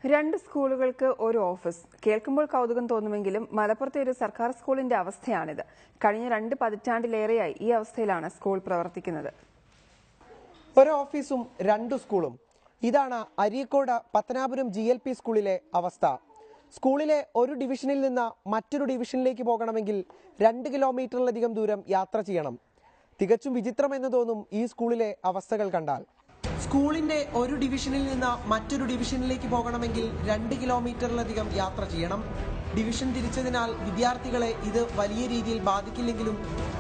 രണ്ട് സ്കൂളുകൾക്ക് ഒരു ഓഫീസ്. കേൾക്കുമ്പോൾ കൗതുകം തോന്നുമെങ്കിലും മലപ്പുറത്തെ ഒരു സർക്കാർ സ്കൂളിന്റെ അവസ്ഥയാണിത്. കഴിഞ്ഞ 2 പതിറ്റാണ്ടിലേറെയായി ഈ അവസ്ഥയിലാണ് സ്കൂൾ പ്രവർത്തിക്കുന്നത്. ഒരു ഓഫീസും 2 സ്കൂളും. ഇതാണ് അരീക്കോട് പത്തനാപുരം GLP സ്കൂളിലെ അവസ്ഥ. സ്കൂളിലെ ഒരു ഡിവിഷനിൽ നിന്ന് മറ്റൊരു ഡിവിഷനിലേക്ക് പോകണമെങ്കിൽ 2 കിലോമീറ്ററിലധികം ദൂരം യാത്ര ചെയ്യണം. തികച്ചും വിചിത്രമെന്ന് തോന്നും ഈ സ്കൂളിലെ അവസ്ഥകൾ കണ്ടാൽ. സ്കൂളിന്റെ ഒരു ഡിവിഷനിൽ നിന്ന് മറ്റൊരു ഡിവിഷനിലേക്ക് പോകണമെങ്കിൽ 2 കിലോമീറ്ററിലധികം യാത്ര ചെയ്യണം. ഡിവിഷൻ തിരിച്ചതിനാൽ വിദ്യാർത്ഥികളെ ഇത് വലിയ രീതിയിൽ ബാധിക്കില്ലെങ്കിലും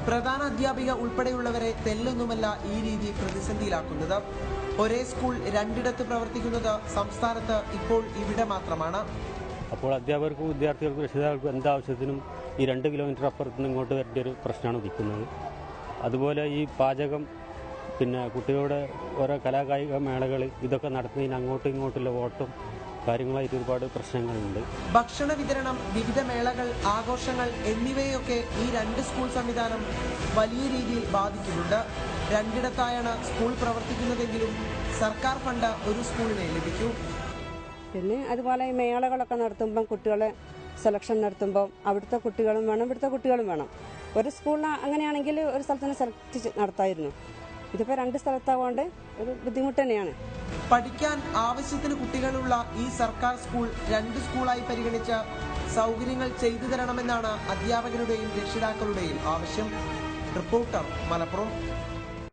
പ്രധാന അധ്യാപിക ഉൾപ്പെടെയുള്ളവരെ തെല്ലൊന്നുമല്ല ഈ രീതി പ്രതിസന്ധിയിലാക്കുന്നത്. ഒരേ സ്കൂൾ രണ്ടിടത്ത് പ്രവർത്തിക്കുന്നത് സംസ്ഥാനത്ത് ഇപ്പോൾ ഇവിടെ മാത്രമാണ്. അപ്പോൾ അധ്യാപകർക്കും വിദ്യാർത്ഥികൾക്കും രക്ഷിതാക്കൾക്കും എന്താവശ്യത്തിനും ഈ 2 കിലോമീറ്റർ അപ്പുറത്ത് നിന്ന് ഇങ്ങോട്ട് വരേണ്ട ഒരു പ്രശ്നമാണ് ഉദിക്കുന്നത്. അതുപോലെ ഈ പാചകം, പിന്നെ കുട്ടികളുടെ ഓരോ കലാകായിക മേളകൾ, ഇതൊക്കെ നടത്തുന്നതിന് അങ്ങോട്ടും ഇങ്ങോട്ടുള്ള ഓട്ടം കാര്യങ്ങളായിട്ട് ഒരുപാട് പ്രശ്നങ്ങളുണ്ട്. ഭക്ഷണ വിതരണം, വിവിധ മേളകൾ, ആഘോഷങ്ങൾ എന്നിവയൊക്കെ ഈ 2 സ്കൂൾ സംവിധാനം വലിയ രീതിയിൽ ബാധിക്കുന്നുണ്ട്. രണ്ടിടത്തായാണ് സ്കൂൾ പ്രവർത്തിക്കുന്നതെങ്കിലും സർക്കാർ ഫണ്ട് ഒരു സ്കൂളിനെ ലഭിക്കൂ. പിന്നെ അതുപോലെ ഈ മേളകളൊക്കെ നടത്തുമ്പം കുട്ടികളെ സെലക്ഷൻ നടത്തുമ്പോൾ അവിടുത്തെ കുട്ടികളും വേണം, ഇവിടുത്തെ കുട്ടികളും വേണം. ഒരു സ്കൂളിന് അങ്ങനെയാണെങ്കിൽ ഒരു സ്ഥലത്തിന് സെലക്ട് നടത്തായിരുന്നു. ഇതിപ്പോൾ 2 സ്ഥലത്താകൊണ്ട് ഒരു ബുദ്ധിമുട്ട് തന്നെയാണ്. പഠിക്കാൻ ആവശ്യത്തിന് കുട്ടികളുള്ള ഈ സർക്കാർ സ്കൂൾ 2 സ്കൂളായി പരിഗണിച്ച് സൗകര്യങ്ങൾ ചെയ്തു തരണമെന്നാണ് അധ്യാപകരുടെയും രക്ഷിതാക്കളുടെയും ആവശ്യം. റിപ്പോർട്ടർ, മലപ്പുറം.